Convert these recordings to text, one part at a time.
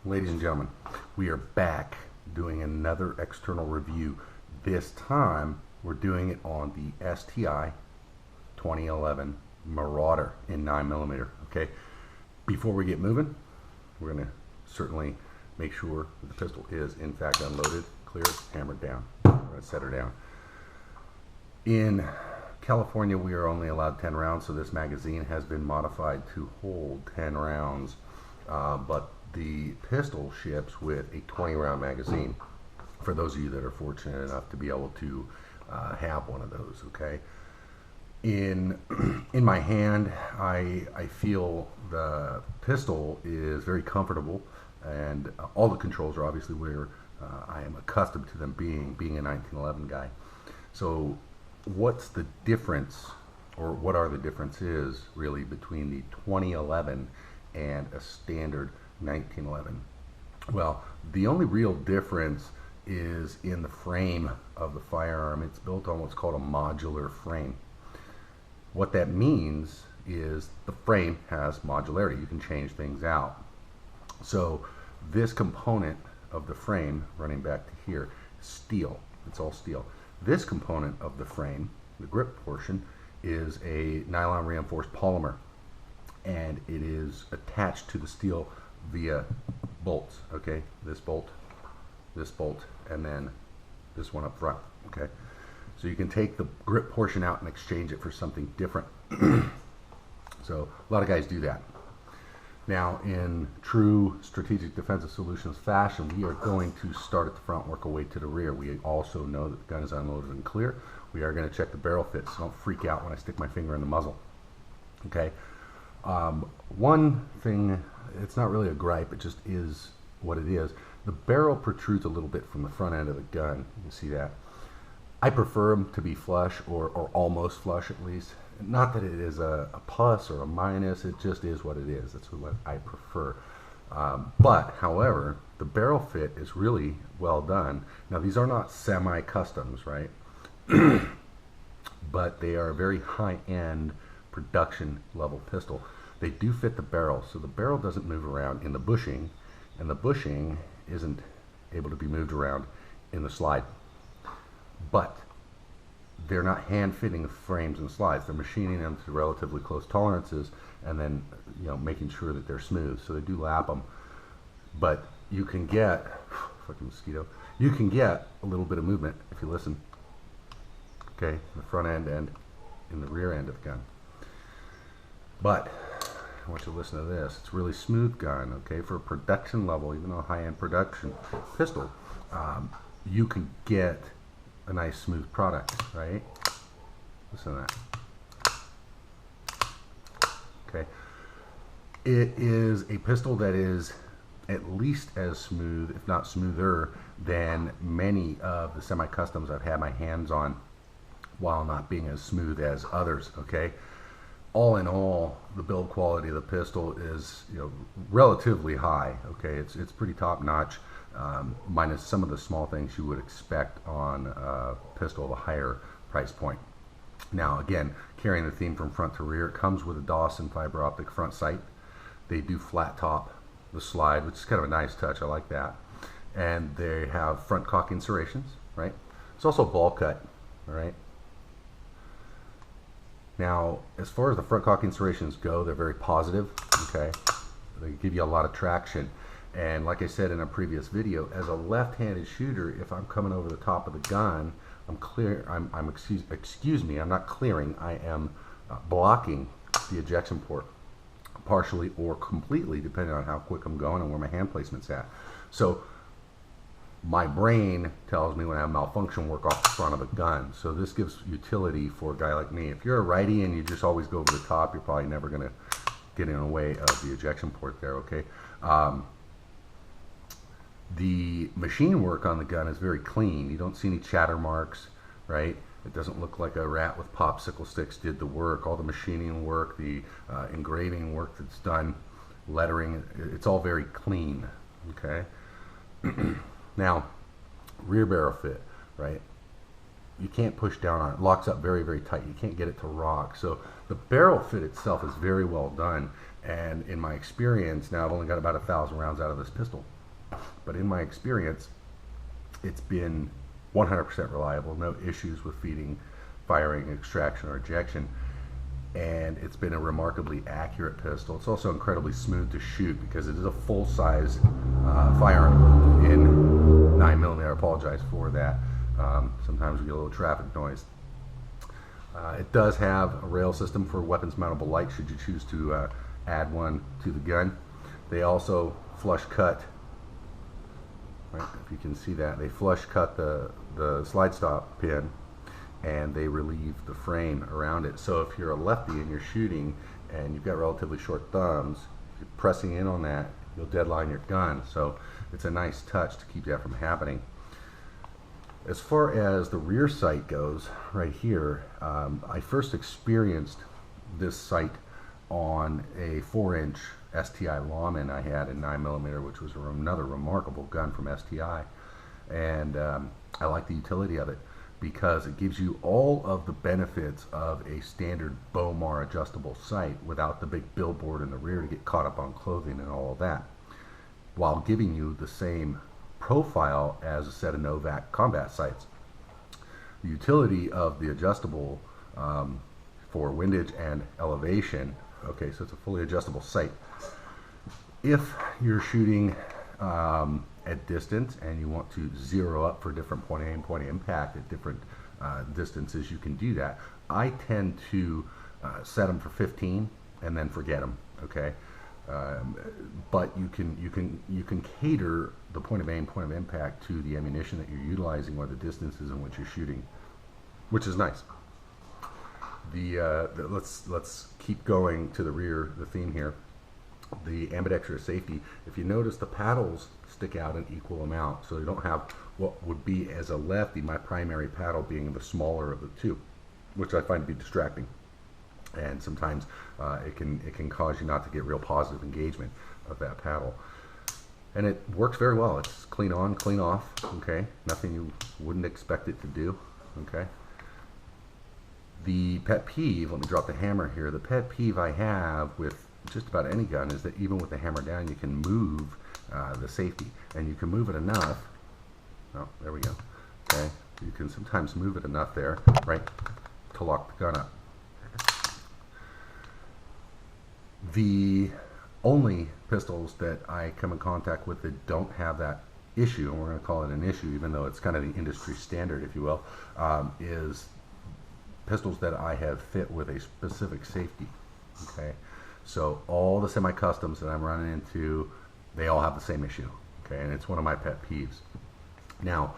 Ladies and gentlemen, we are back doing another external review. This time we're doing it on the STI 2011 Marauder in 9mm. Okay, before we get moving, we're going to certainly make sure that the pistol is in fact unloaded, clear, hammered down. We're going to set her down. In California, we are only allowed 10 rounds, so this magazine has been modified to hold 10 rounds, but the pistol ships with a 20-round magazine for those of you that are fortunate enough to be able to have one of those. Okay, in my hand, I feel the pistol is very comfortable, and all the controls are obviously where I am accustomed to them being a 1911 guy. So what's the difference, or what are the differences really between the 2011 and a standard 1911? Well, the only real difference is in the frame of the firearm. It's built on what's called a modular frame. What that means is the frame has modularity. You can change things out. So this component of the frame, running back to here, is steel. It's all steel. This component of the frame, the grip portion, is a nylon reinforced polymer, and it is attached to the steel via bolts. Okay, this bolt, and then this one up front. Okay, so you can take the grip portion out and exchange it for something different. So a lot of guys do that. Now, in true strategic defensive solutions fashion, we are going to start at the front, work our way to the rear. We also know that the gun is unloaded and clear. We are going to check the barrel fit, so don't freak out when I stick my finger in the muzzle. Okay. One thing, it's not really a gripe, it just is what it is. The barrel protrudes a little bit from the front end of the gun. You can see that. I prefer them to be flush, or almost flush at least. Not that it is a plus or a minus, it just is what it is. That's what I prefer. But, however, the barrel fit is really well done. Now, these are not semi-customs, right? But they are a very high-end production level pistol. They do fit the barrel, so the barrel doesn't move around in the bushing, and the bushing isn't able to be moved around in the slide. But they're not hand fitting the frames and slides. They're machining them to relatively close tolerances, and then making sure that they're smooth. So they do lap them, but you can get fucking mosquito. You can get a little bit of movement if you listen. Okay, in the front end and in the rear end of the gun. But I want you to listen to this. It's a really smooth gun. Okay, for a production level, even though high-end production pistol, you can get a nice smooth product, right? Listen to that. Okay, it is a pistol that is at least as smooth, if not smoother, than many of the semi-customs I've had my hands on, while not being as smooth as others. Okay, all in all, the build quality of the pistol is relatively high. Okay, it's pretty top notch. Minus some of the small things you would expect on a pistol of a higher price point. Now, again, carrying the theme from front to rear, it comes with a Dawson fiber optic front sight. They do flat top the slide, which is kind of a nice touch. I like that. And they have front cock serrations, right? It's also ball cut, all right? Now, as far as the front cock serrations go, they're very positive, okay? They give you a lot of traction. And like I said in a previous video, as a left-handed shooter, if I'm coming over the top of the gun, excuse me, I'm not clearing, I am blocking the ejection port, partially or completely, depending on how quick I'm going and where my hand placement's at. So my brain tells me when I have malfunction, work off the front of a gun. So this gives utility for a guy like me. If you're a righty and you just always go over the top, you're probably never going to get in the way of the ejection port there, okay? The machine work on the gun is very clean. You don't see any chatter marks, right? It doesn't look like a rat with popsicle sticks did the work. All the machining work, the engraving work that's done, lettering, it's all very clean, okay? Now, rear barrel fit, right? You can't push down on it. It locks up very, very tight. You can't get it to rock. So the barrel fit itself is very well done. And in my experience, now I've only got about 1,000 rounds out of this pistol. but in my experience, it's been 100% reliable, no issues with feeding, firing, extraction, or ejection. And it's been a remarkably accurate pistol. It's also incredibly smooth to shoot because it is a full-size firearm in 9mm. I apologize for that. Sometimes we get a little traffic noise. It does have a rail system for weapons mountable light should you choose to add one to the gun. They also flush cut, right, if you can see that, they flush cut the slide stop pin, and they relieve the frame around it. So if you're a lefty and you're shooting and you've got relatively short thumbs, if you're pressing in on that, you'll deadline your gun. So it's a nice touch to keep that from happening. As far as the rear sight goes, right here, I first experienced this sight on a 4-inch STI Lawman I had in 9mm, which was another remarkable gun from STI. And I like the utility of it because it gives you all of the benefits of a standard Bowmar adjustable sight without the big billboard in the rear to get caught up on clothing and all of that, while giving you the same profile as a set of Novak combat sights. The utility of the adjustable for windage and elevation, okay, so it's a fully adjustable sight. If you're shooting at distance and you want to zero up for different point aim, point impact at different distances, you can do that. I tend to set them for 15 and then forget them, okay? But you can cater the point of aim, point of impact to the ammunition that you're utilizing or the distances in which you're shooting, which is nice. Let's keep going to the rear, the theme here. The ambidextrous safety. If you notice, the paddles stick out an equal amount, so you don't have what would be, as a lefty, my primary paddle being the smaller of the two, which I find to be distracting. And sometimes it can cause you not to get real positive engagement of that paddle. And it works very well. It's clean on, clean off, okay? Nothing you wouldn't expect it to do, okay? The pet peeve, let me drop the hammer here, the pet peeve I have with just about any gun is that even with the hammer down, you can move the safety. And you can move it enough, oh, there we go, okay? You can sometimes move it enough there, right, to lock the gun up. The only pistols that I come in contact with that don't have that issue, and we're going to call it an issue even though it's kind of the industry standard, if you will, is pistols that I have fit with a specific safety, okay? So all the semi-customs that I'm running into, they all have the same issue, okay? And it's one of my pet peeves. Now,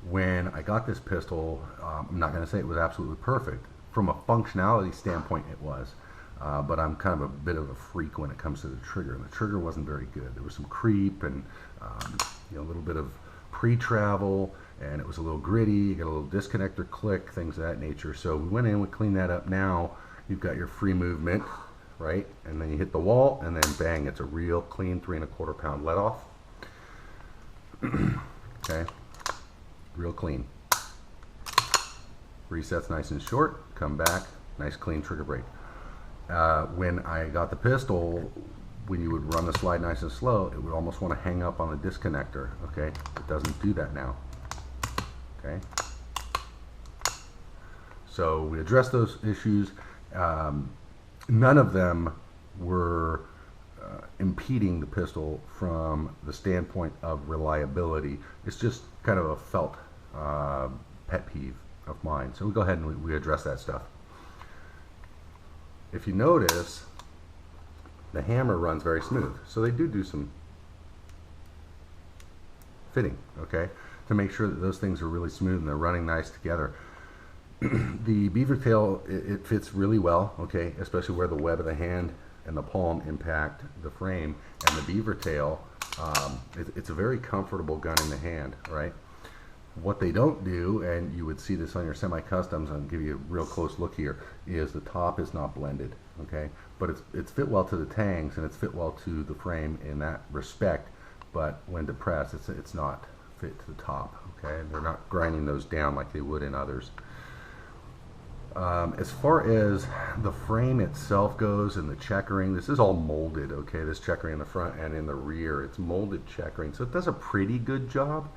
when I got this pistol, I'm not going to say it was absolutely perfect. From a functionality standpoint, it was. But I'm kind of a bit of a freak when it comes to the trigger, and the trigger wasn't very good. There was some creep and a little bit of pre-travel, and it was a little gritty. You got a little disconnector click, things of that nature. So we went in, we cleaned that up. Now you've got your free movement, right? And then you hit the wall, and then bang, it's a real clean 3 1/4 pound let off. Okay, real clean. Resets nice and short. Come back, nice clean trigger break. When I got the pistol, when you would run the slide nice and slow, it would almost want to hang up on the disconnector, okay? It doesn't do that now, okay? So we addressed those issues. None of them were impeding the pistol from the standpoint of reliability. It's just kind of a felt pet peeve of mine. So we go ahead and we address that stuff. If you notice, the hammer runs very smooth. So they do some fitting, okay, to make sure that those things are really smooth and they're running nice together. The beaver tail, it fits really well, okay, especially where the web of the hand and the palm impact the frame. And the beaver tail, it's a very comfortable gun in the hand, right? What they don't do, and you would see this on your semi-customs, I'll give you a real close look here, is the top is not blended, okay? But it's fit well to the tangs, and it's fit well to the frame in that respect, but when depressed, it's not fit to the top, okay? They're not grinding those down like they would in others. As far as the frame itself goes and the checkering, this is all molded, okay? This checkering in the front and in the rear, it's molded checkering. So it does a pretty good job,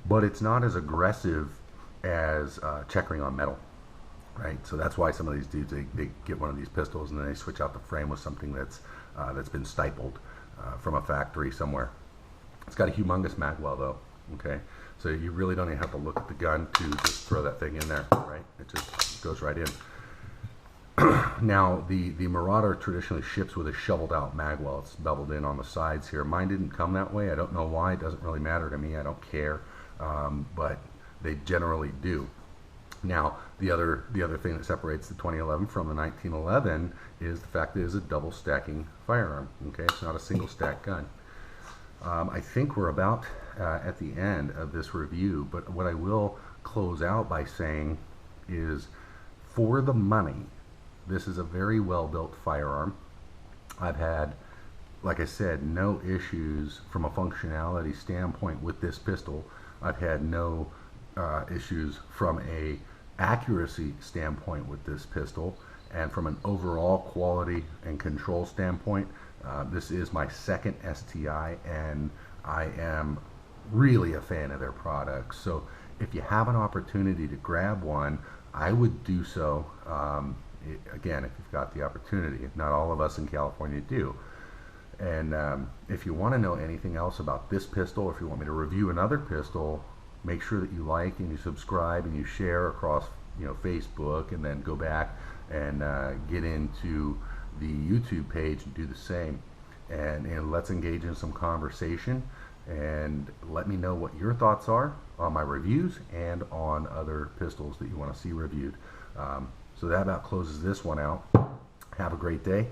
but it's not as aggressive as checkering on metal, right? So that's why some of these dudes, they get one of these pistols and then they switch out the frame with something that's been stippled from a factory somewhere. It's got a humongous mag well though, okay? So you really don't even have to look at the gun to just throw that thing in there, right? It just goes right in. Now, the Marauder traditionally ships with a shoveled out mag well. It's beveled in on the sides here. Mine didn't come that way. I don't know why. It doesn't really matter to me. I don't care. But they generally do. Now, the other thing that separates the 2011 from the 1911 is the fact that it is a double stacking firearm. Okay, it's not a single stack gun. I think we're about at the end of this review, but what I will close out by saying is, for the money, this is a very well built firearm. I've had, like I said, no issues from a functionality standpoint with this pistol. I've had no issues from a accuracy standpoint with this pistol, and from an overall quality and control standpoint, this is my second STI, and I am really a fan of their products. So if you have an opportunity to grab one, I would do so. Again, if you've got the opportunity. Not all of us in California do. And if you want to know anything else about this pistol, or if you want me to review another pistol, make sure that you like and you subscribe and you share across, Facebook, and then go back and get into the YouTube page and do the same. And let's engage in some conversation, and let me know what your thoughts are on my reviews and on other pistols that you want to see reviewed. So that about closes this one out. Have a great day.